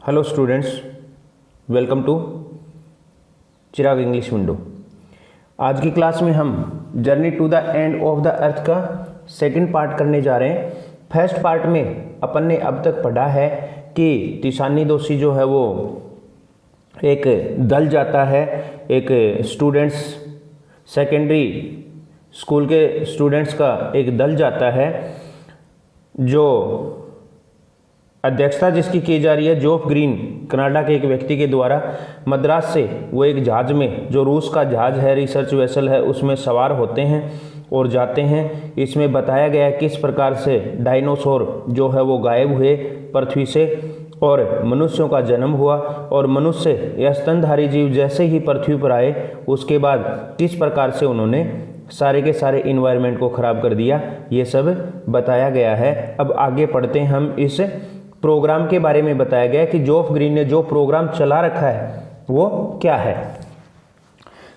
Hello students, welcome to Chirag English window. आज की class में हम journey to the end of the earth का सेकंड पार्ट करने जा रहे हैं। फर्स्ट पार्ट में अपन ने अब तक पढ़ा है कि तिसानी दोषी जो है वो एक दल जाता है, एक स्टूडेंट्स सेकेंडरी स्कूल के स्टूडेंट्स का एक दल जाता है, जो अध्यक्षता जिसकी की जा रही है जोफ ग्रीन कनाडा के एक व्यक्ति के द्वारा। मद्रास से वो एक जहाज में, जो रूस का जहाज है, रिसर्च वेसल है, उसमें सवार होते हैं और जाते हैं। इसमें बताया गया है किस प्रकार से डायनासोर जो है वो गायब हुए पृथ्वी से और मनुष्यों का जन्म हुआ, और मनुष्य या स्तनधारी जीव जैसे ही पृथ्वी पर आए उसके बाद किस प्रकार से उन्होंने सारे के सारे इन्वायरमेंट को ख़राब कर दिया, ये सब बताया गया है। अब आगे पढ़ते हैं हम। इस प्रोग्राम के बारे में बताया गया कि जोफ ग्रीन ने जो प्रोग्राम चला रखा है वो क्या है।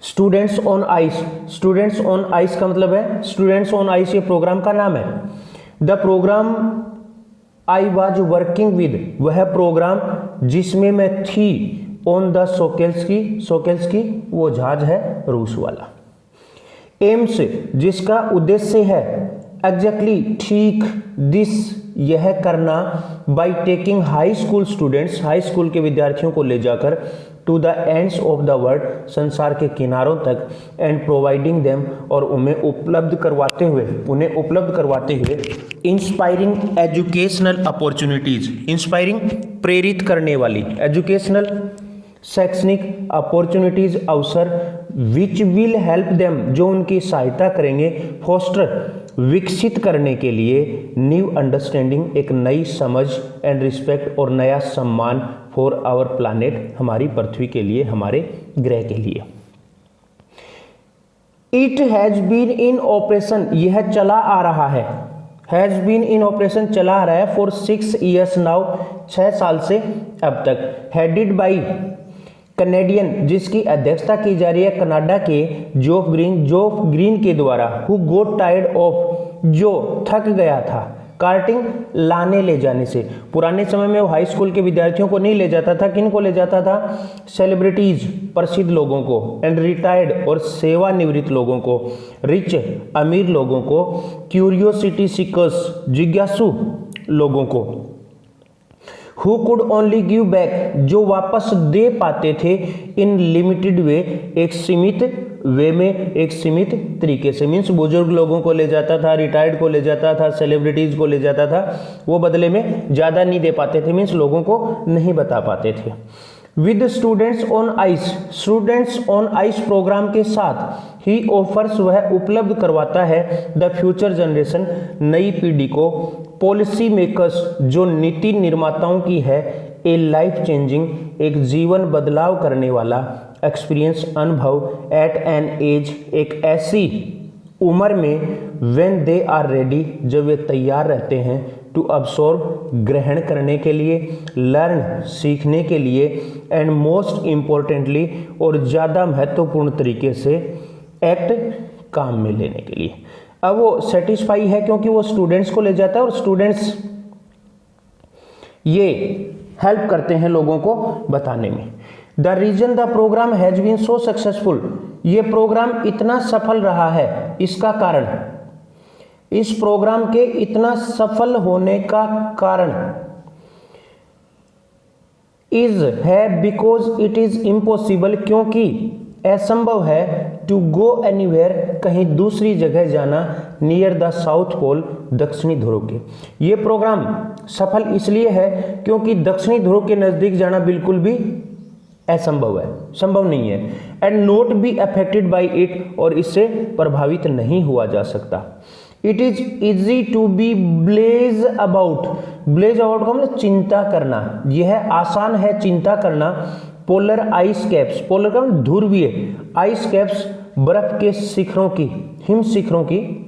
Students on ice. Students on ice का मतलब है स्टूडेंट्स ऑन आइस, ये प्रोग्राम का नाम है। The programme I was working with, वह प्रोग्राम जिसमें मैं थी, ऑन द सोकेल्स की वो जहाज है रूस वाला। एम्स, जिसका उद्देश्य है, एग्जैक्टली ठीक, दिस यह करना, by taking high school students, high school के विद्यार्थियों को ले जाकर, to the ends of the world, संसार के किनारों तक, एंड प्रोवाइडिंग देम, और उन्हें उपलब्ध करवाते हुए इंस्पायरिंग एजुकेशनल अपॉर्चुनिटीज, इंस्पायरिंग प्रेरित करने वाली, एजुकेशनल शैक्षणिक अपॉर्चुनिटीज अवसर, विच विल हेल्प देम, जो उनकी सहायता करेंगे, फोस्टर विकसित करने के लिए, न्यू अंडरस्टैंडिंग एक नई समझ, एंड रिस्पेक्ट और नया सम्मान, फॉर आवर प्लानेट, हमारी पृथ्वी के लिए, हमारे ग्रह के लिए। It has been in operation, यह चला आ रहा है, हैज बीन इन ऑपरेशन चला आ रहा है, फॉर 6 years नाउ, 6 साल से अब तक, हेडेड बाई कनेडियन, जिसकी अध्यक्षता की जा रही है कनाडा के जोफ ग्रीन के द्वारा, हु गोट टायर्ड ऑफ, जो थक गया था, कार्टिंग लाने ले जाने से। पुराने समय में वो हाई स्कूल के विद्यार्थियों को नहीं ले जाता था, किन को ले जाता था? सेलिब्रिटीज, प्रसिद्ध लोगों को, एंड रिटायर्ड और सेवानिवृत्त लोगों को, रिच अमीर लोगों को, क्यूरियोसिटी सीकर्स जिज्ञासु लोगों को, Who could only give back, जो वापस दे पाते थे, इन लिमिटेड वे, एक सीमित वे में, एक सीमित तरीके से। मीन्स बुजुर्ग लोगों को ले जाता था, रिटायर्ड को ले जाता था, सेलिब्रिटीज को ले जाता था, वो बदले में ज़्यादा नहीं दे पाते थे, मीन्स लोगों को नहीं बता पाते थे। With students on ice programme के साथ ही ऑफर्स, वह उपलब्ध करवाता है, द फ्यूचर जनरेशन, नई पीढ़ी को, पॉलिसी मेकर्स, जो नीति निर्माताओं की है, ए लाइफ चेंजिंग, एक जीवन बदलाव करने वाला, एक्सपीरियंस अनुभव, एट एन एज, एक ऐसी उम्र में, व्हेन दे आर रेडी, जब वे तैयार रहते हैं, टू अब्सॉर्ब, ग्रहण करने के लिए, लर्न, सीखने के लिए, एंड मोस्ट इम्पोर्टेंटली, और ज़्यादा महत्वपूर्ण तरीके से, एक्ट, काम में लेने के लिए। अब वो सेटिस्फाई है क्योंकि वो स्टूडेंट्स को ले जाता है और स्टूडेंट्स ये हेल्प करते हैं लोगों को बताने में। The reason the programme has been so successful, ये प्रोग्राम इतना सफल रहा है, इसका कारण, इस प्रोग्राम के इतना सफल होने का कारण, इज है, बिकॉज इट इज इम्पॉसिबल, क्योंकि असंभव है, टू गो एनीवेयर, कहीं दूसरी जगह जाना, नियर द साउथ पोल, दक्षिणी ध्रुव के। ये प्रोग्राम सफल इसलिए है क्योंकि दक्षिणी ध्रुव के नजदीक जाना बिल्कुल भी असंभव है, संभव नहीं है, and not be affected by it, और इससे प्रभावित नहीं हुआ जा सकता। It is easy to be blasé about का मतलब चिंता करना, यह आसान है चिंता करना, पोलर आइस कैप्स, पोलर का मतलब ध्रुवीय, आइस कैप्स, बर्फ के शिखरों की, हिम शिखरों की,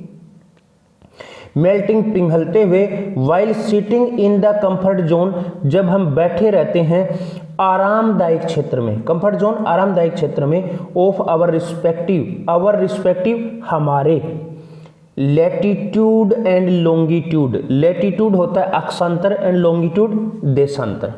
मेल्टिंग, पिघलते हुए, while sitting in the comfort zone, जब हम बैठे रहते हैं आरामदायक क्षेत्र में, कंफर्ट जोन आरामदायक क्षेत्र में, ऑफ आवर रिस्पेक्टिव, हमारे, लैटिट्यूड एंड लॉन्गिट्यूड, लैटिट्यूड होता है अक्षांतर एंड लॉन्गिट्यूड देशांतर,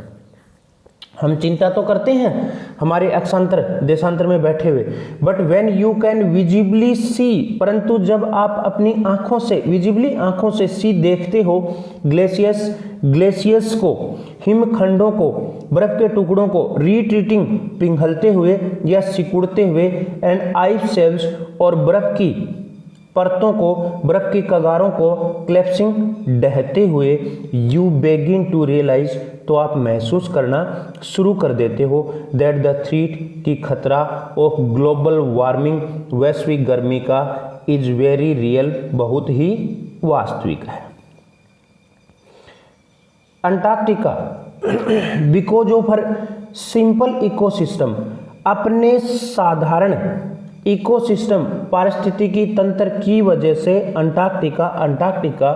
हम चिंता तो करते हैं हमारे अक्षांतर देशांतर में बैठे हुए, but when you can visibly see, परंतु जब आप अपनी आंखों से विजिबली आंखों से सी देखते हो ग्लेशियर्स को, हिमखंडों को, बर्फ के टुकड़ों को, रिट्रीटिंग पिघलते हुए या सिकुड़ते हुए, एंड आइस शेल्स और बर्फ की परतों को, बर्फ की कगारों को, क्लैप्सिंग डहते हुए, यू बेगिन टू रियलाइज, तो आप महसूस करना शुरू कर देते हो दैट द थ्रेट की खतरा ऑफ ग्लोबल वार्मिंग, वैश्विक गर्मी का, इज वेरी रियल, बहुत ही वास्तविक है। Antarctica because of her simple ecosystem, अपने साधारण इकोसिस्टम पारिस्थितिकी तंत्र की वजह से Antarctica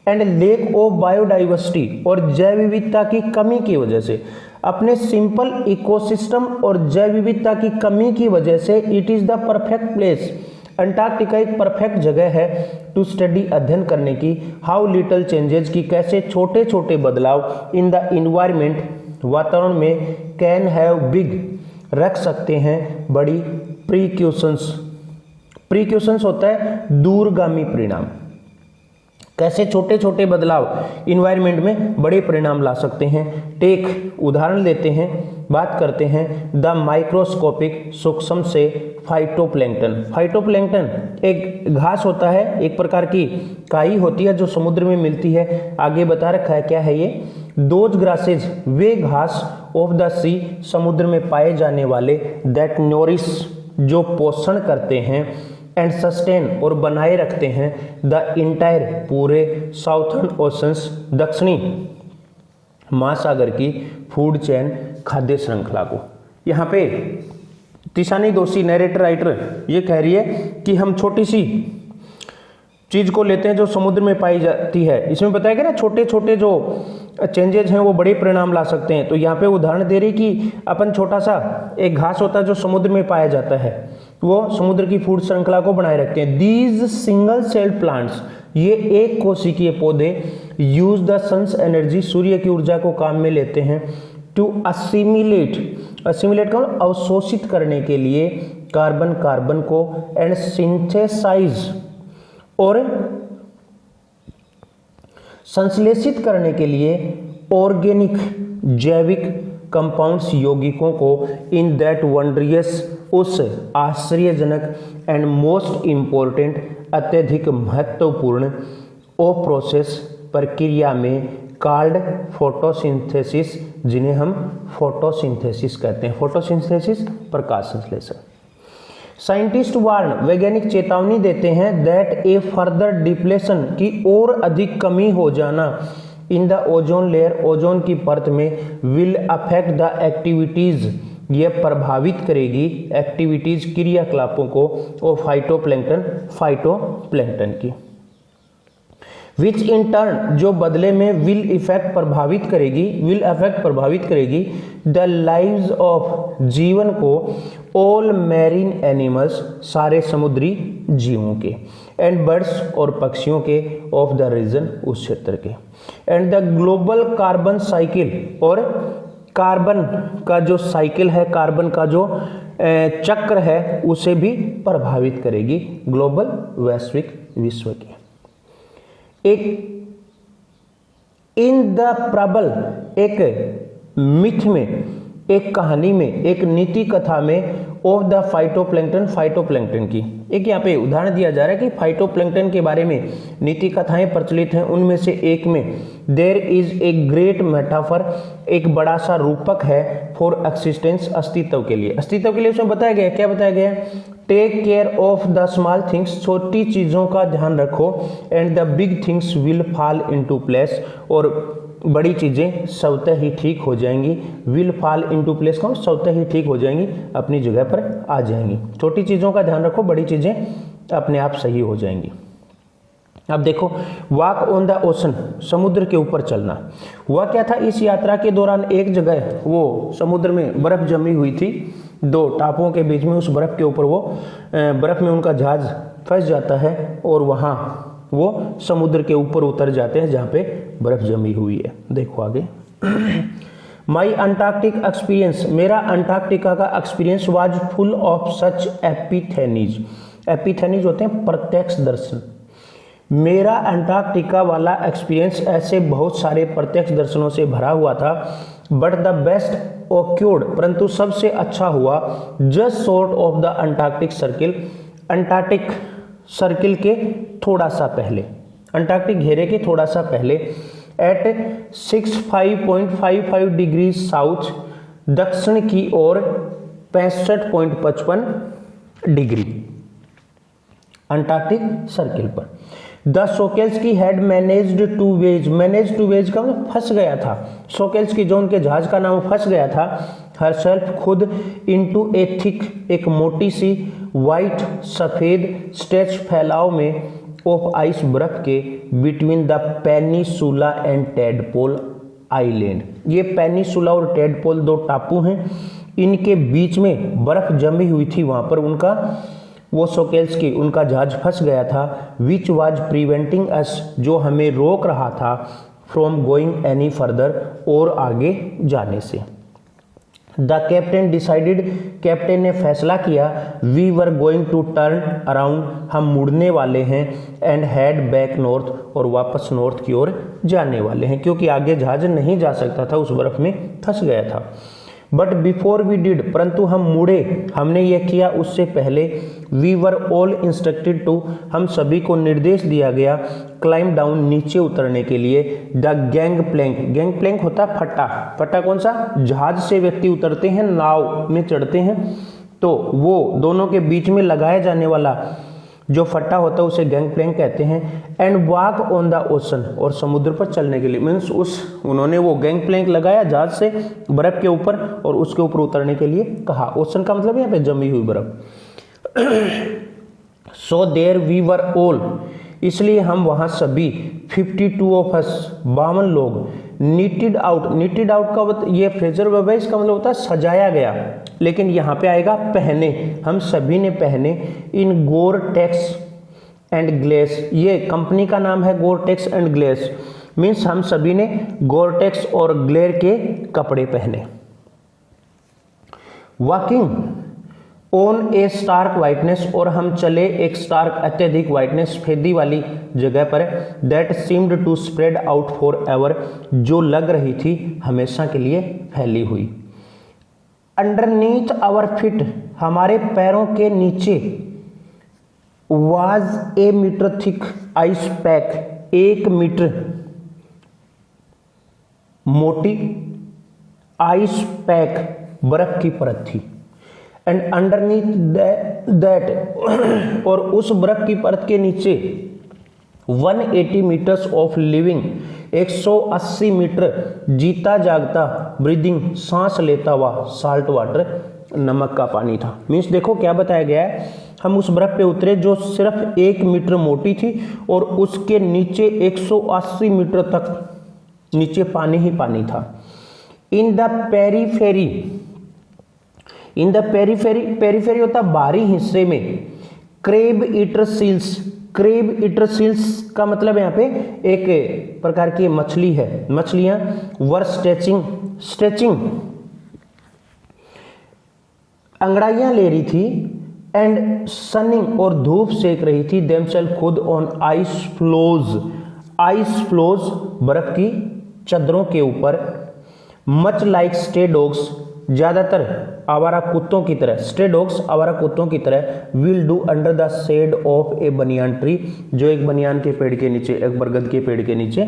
and lake of biodiversity, और जैव विविधता की कमी की वजह से, अपने सिंपल इकोसिस्टम और जैव विविधता की कमी की वजह से, it is the perfect place, Antarctica एक परफेक्ट जगह है टू स्टडी, अध्ययन करने की, हाउ लिटिल चेंजेस की कैसे छोटे छोटे बदलाव, इन द इन्वायरमेंट वातावरण में, कैन हैव बिग रख सकते हैं बड़ी प्रीक्यूशंस होता है दूरगामी परिणाम, कैसे छोटे छोटे बदलाव इन्वायरमेंट में बड़े परिणाम ला सकते हैं। टेक उदाहरण लेते हैं, बात करते हैं द माइक्रोस्कोपिक सूक्ष्म से फाइटोप्लैंक्टन एक घास होता है, एक प्रकार की काई होती है जो समुद्र में मिलती है। आगे बता रखा है क्या है ये, दोज ग्रासेज वे घास ऑफ द सी समुद्र में पाए जाने वाले, दैट नोरिश जो पोषण करते हैं, एंड सस्टेन और बनाए रखते हैं, द इंटायर पूरे साउथर्न ओशंस दक्षिणी महासागर की फूड चेन खाद्य श्रृंखला को। यहाँ पे तिशानी दोषी नरेटर राइटर ये कह रही है कि हम छोटी सी चीज को लेते हैं जो समुद्र में पाई जाती है, इसमें बताया गया ना छोटे छोटे जो चेंजेज हैं वो बड़े परिणाम ला सकते हैं। तो यहाँ पे उदाहरण दे रही कि अपन छोटा सा एक घास होता है जो समुद्र में पाया जाता है, वो समुद्र की फूड श्रृंखला को बनाए रखते हैं। दीज सिंगल सेल्ड प्लांट्स, ये एक कोशिकीय पौधे, यूज द सन्स एनर्जी सूर्य की ऊर्जा को काम में लेते हैं, टू असिमिलेट का अवशोषित करने के लिए कार्बन को, एंड सिंथेसाइज और संश्लेषित करने के लिए ऑर्गेनिक जैविक कंपाउंड्स यौगिकों को, इन दैट वंडरियस उस आश्चर्यजनक एंड मोस्ट इम्पोर्टेंट अत्यधिक महत्वपूर्ण ओ प्रोसेस प्रक्रिया में, कॉल्ड फोटोसिंथेसिस, जिन्हें हम फोटोसिंथेसिस कहते हैं। फोटोसिंथेसिस प्रकाश संश्लेषण। साइंटिस्ट वार्न वैज्ञानिक चेतावनी देते हैं दैट ए फर्दर डिप्लेशन की और अधिक कमी हो जाना in the ozone layer ozone की परत में, विल अफेक्ट द एक्टिविटीज, ये प्रभावित करेगी एक्टिविटीज क्रियाकलापों को, और फाइटोप्लैंक्टन की, विच इन टर्न जो बदले में विल अफेक्ट प्रभावित करेगी द लाइव्स ऑफ जीवन को, ऑल मैरीन एनिमल्स सारे समुद्री जीवों के, एंड बर्ड्स और पक्षियों के, ऑफ द रीजन उस क्षेत्र के, and the global carbon cycle, और कार्बन का जो साइकिल है, कार्बन का जो चक्र है उसे भी प्रभावित करेगी, ग्लोबल वैश्विक विश्व की। एक इन द प्रबल, एक मिथ में, एक कहानी में, एक नीति कथा में, ऑफ द फाइटोप्लैंक्टन की एक यहाँ पे उदाहरण दिया जा रहा है कि फाइटोप्लैंक्टन के बारे में नीति कथाएं प्रचलित हैं। उनमें से एक में there is a great metaphor, एक बड़ा सा रूपक है, फॉर एक्सिस्टेंस अस्तित्व के लिए। उसमें बताया गया, क्या बताया गया है, take care of the small things, छोटी चीजों का ध्यान रखो, and the big things will fall into place, और बड़ी चीजें स्वतः ही ठीक हो जाएंगी। विल फॉल इनटू प्लेस का स्वतः ही ठीक हो जाएंगी, अपनी जगह पर आ जाएंगी। छोटी चीजों का ध्यान रखो, बड़ी चीजें अपने आप सही हो जाएंगी। अब देखो, वॉक ऑन द ओशन, समुद्र के ऊपर चलना। हुआ क्या था, इस यात्रा के दौरान एक जगह वो समुद्र में बर्फ जमी हुई थी, दो टापुओं के बीच में, उस बर्फ के ऊपर वो बर्फ में उनका जहाज फंस जाता है, और वहाँ वो समुद्र के ऊपर उतर जाते हैं जहाँ पे बर्फ जमी हुई है। देखो आगे, माई अंटार्कटिक एक्सपीरियंस, मेरा अंटार्कटिका का experience was full of such epiphanies. Epiphanies होते हैं प्रत्यक्ष दर्शन। मेरा अंटार्कटिका वाला एक्सपीरियंस ऐसे बहुत सारे प्रत्यक्ष दर्शनों से भरा हुआ था। बट द बेस्ट ओक्योर्ड, परंतु सबसे अच्छा हुआ just short of the Antarctic circle, Antarctic circle के थोड़ा सा पहले, अंटार्कटिक घेरे के थोड़ा सा पहले, एट 65.55 डिग्री साउथ, दक्षिण की ओर 65.55 डिग्री अंटार्कटिक सर्किल पर। The Shokalskiy's keel had managed to wedge, manage to wedge का मतलब फंस गया था, सोकेल्स की जो उनके जहाज का नाम फंस गया था, हरसेल्फ खुद, इनटू ए थिक, एक मोटी सी वाइट सफेद स्ट्रेच फैलाव में, ऑफ आइस बर्फ के, between the peninsula and tadpole island. ये पेनिसुला और टेडपोल दो टापू हैं, इनके बीच में बर्फ जमी हुई थी, वहां पर उनका वो सोकेल्स की उनका जहाज फंस गया था। विच वाज प्रिवेंटिंग अस, जो हमें रोक रहा था, फ्रॉम गोइंग एनी फर्दर, और आगे जाने से। द कैप्टन डिसाइडेड, कैप्टन ने फैसला किया, we were going to turn around, हम मुड़ने वाले हैं, एंड हेड बैक नॉर्थ, और वापस नॉर्थ की ओर जाने वाले हैं, क्योंकि आगे जहाज नहीं जा सकता था, उस बर्फ में फंस गया था। बट बिफोर वी डिड, परंतु हम मुड़े, हमने यह किया उससे पहले, we were all instructed to, हम सभी को निर्देश दिया गया, क्लाइम डाउन, नीचे उतरने के लिए, the gangplank, gangplank होता है फट्टा, फट्टा कौन सा, जहाज से व्यक्ति उतरते हैं, नाव में चढ़ते हैं, तो वो दोनों के बीच में लगाया जाने वाला जो फट्टा होता है उसे गैंग प्लैंक कहते हैं। And walk on the ocean, और समुद्र पर चलने के लिए, मीन्स उस उन्होंने वो गैंग प्लैंक लगाया जहाज से बर्फ के ऊपर, और उसके ऊपर उतरने के लिए कहा। ओशन का मतलब यहाँ पे जमी हुई बर्फ। So there we were all, इसलिए हम वहां सभी 52 ऑफ अस, 52 लोग, नीटेड आउट, नीटेड आउट का मतलब ये फ्रेजर वर्ब है, इसका मतलब होता है सजाया गया, लेकिन यहाँ पे आएगा पहने, हम सभी ने पहने, इन गोर-टेक्स एंड ग्लेस, ये कंपनी का नाम है गोर-टेक्स एंड ग्लेस, मीन्स हम सभी ने गोर-टेक्स और ग्लेर के कपड़े पहने। Walking on a stark whiteness, और हम चले एक स्टार्क अत्यधिक वाइटनेस, फेदी वाली जगह पर, that seemed to spread out forever, जो लग रही थी हमेशा के लिए फैली हुई। अंडरनीथ आवर फिट, हमारे पैरों के नीचे, was a metre thick ice pack, 1 metre मोटी आइस पैक बर्फ की परत थी। एंड अंडरनीथ दैट, और उस बर्फ की परत के नीचे 180 मीटर्स ऑफ लिविंग, 180 मीटर जीता जागता, ब्रीदिंग सांस लेता हुआ, साल्ट वाटर, नमक का पानी था। मीन्स देखो क्या बताया गया है, हम उस बर्फ पे उतरे जो सिर्फ 1 मीटर मोटी थी, और उसके नीचे 180 मीटर तक नीचे पानी ही पानी था। In the periphery, in the periphery, periphery होता बाहरी हिस्से में, crabeater seals, crabeater seals का मतलब यहाँ पे एक प्रकार की मछली है, मछलियां वर स्ट्रेचिंग, स्ट्रेचिंग अंगड़ाइयां ले रही थी, एंड सनिंग, और धूप सेक रही थी, देमसेल्फ खुद, on ice flows, ice flows बर्फ की चदरों के ऊपर, मच लाइक स्टे डॉग्स, ज्यादातर आवारा कुत्तों की तरह, स्ट्रे डॉग्स आवारा कुत्तों की तरह, will do under the shade of a banyan tree, जो एक बनियान के पेड़ के नीचे, एक बरगद के पेड़ के नीचे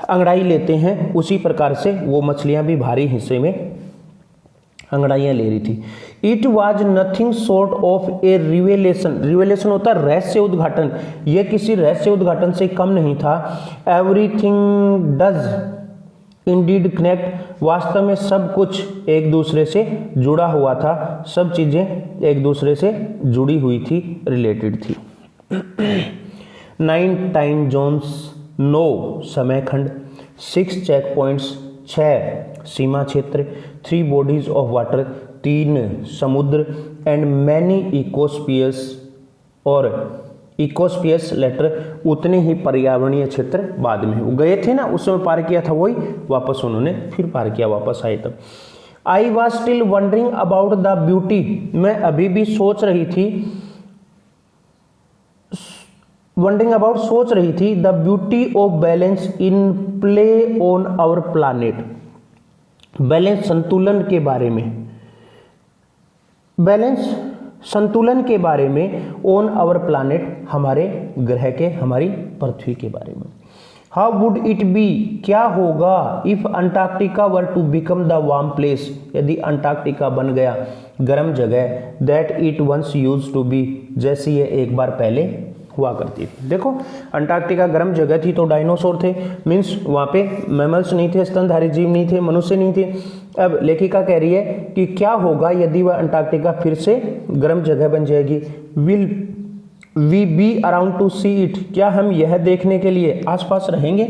अंगड़ाई लेते हैं, उसी प्रकार से वो मछलियां भी भारी हिस्से में अंगड़ाइयां ले रही थी। It was nothing short of A revelation, revelation होता है रहस्य उद्घाटन, यह किसी रहस्य उद्घाटन से कम नहीं था। एवरीथिंग डज इंडीड कनेक्ट, वास्तव में सब कुछ एक दूसरे से जुड़ा हुआ था, सब चीजें एक दूसरे से जुड़ी हुई थी, रिलेटेड थी। 9 टाइम जोन्स, 9 समय खंड, 6 चेक पॉइंट्स, 6 सीमा क्षेत्र, 3 बॉडीज ऑफ वाटर, 3 समुद्र, एंड मैनी इकोस्फीयर्स, और इकोस्फीयर लेटर उतने ही पर्यावरणीय क्षेत्र बाद में वो गए थे ना, उस समय पार किया था, वही वापस उन्होंने फिर पार किया, वापस आए तब। I was still wondering about the beauty, मैं अभी भी सोच रही थी, वंडरिंग अबाउट सोच रही थी, the beauty of balance in play on our planet, balance संतुलन के बारे में, बैलेंस संतुलन के बारे में, ऑन आवर प्लानेट हमारे ग्रह के, हमारी पृथ्वी के बारे में। हाउ वुड इट बी, क्या होगा, if Antarctica were to become the warm place, यदि अंटार्कटिका बन गया गर्म जगह, that it once used to be, जैसे ये एक बार पहले हुआ करती थी। देखो अंटार्कटिका गर्म जगह थी तो डायनासोर थे, मीन्स वहाँ पे मैमल्स नहीं थे, स्तनधारी जीव नहीं थे, मनुष्य नहीं थे। अब लेखिका कह रही है कि क्या होगा यदि वह अंटार्कटिका फिर से गर्म जगह बन जाएगी। Will we be around to see it, क्या हम यह देखने के लिए आसपास रहेंगे।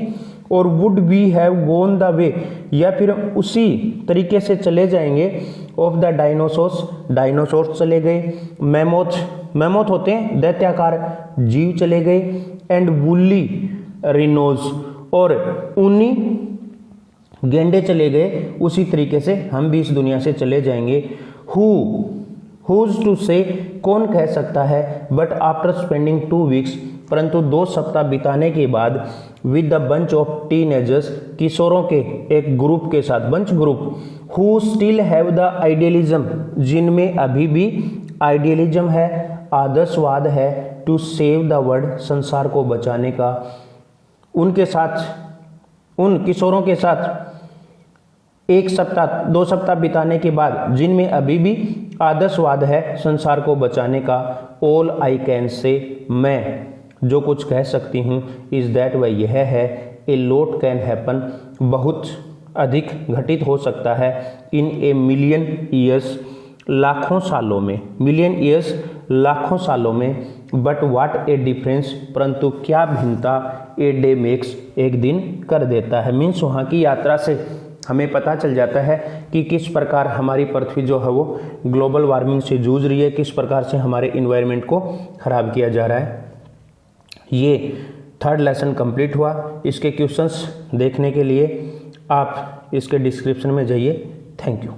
और would we have gone the way, या फिर उसी तरीके से चले जाएंगे, ऑफ द डायनासोर्स, डायनासोर्स चले गए, मैमोथ, मैमोथ होते हैं दैत्याकार जीव चले गए, एंड वुली रिनोज, और ऊनी गेंडे चले गए, उसी तरीके से हम भी इस दुनिया से चले जाएंगे। हुज टू से, कौन कह सकता है, बट आफ्टर स्पेंडिंग 2 वीक्स, परंतु 2 सप्ताह बिताने के बाद, with the bunch of teenagers, किशोरों के एक ग्रुप के साथ, bunch group, who still have the idealism, जिनमें अभी भी आइडियलिज्म है, आदर्शवाद है, टू सेव द वर्ल्ड, संसार को बचाने का, उनके साथ, उन किशोरों के साथ 1 सप्ताह 2 सप्ताह बिताने के बाद, जिनमें अभी भी आदर्शवाद है संसार को बचाने का, ऑल आई कैन से, मैं जो कुछ कह सकती हूँ, इज दैट, वह यह है, ए लॉट कैन हैपन, बहुत अधिक घटित हो सकता है, इन ए मिलियन ईयर्स, लाखों सालों में, मिलियन ईयर्स लाखों सालों में, बट व्हाट ए डिफरेंस, परंतु क्या भिन्नता, ए डे मेक्स, एक दिन कर देता है। मीन्स वहाँ की यात्रा से हमें पता चल जाता है कि किस प्रकार हमारी पृथ्वी जो है वो ग्लोबल वार्मिंग से जूझ रही है, किस प्रकार से हमारे इन्वायरमेंट को खराब किया जा रहा है। ये 3rd लेसन कंप्लीट हुआ। इसके क्वेश्चंस देखने के लिए आप इसके डिस्क्रिप्शन में जाइए। Thank you.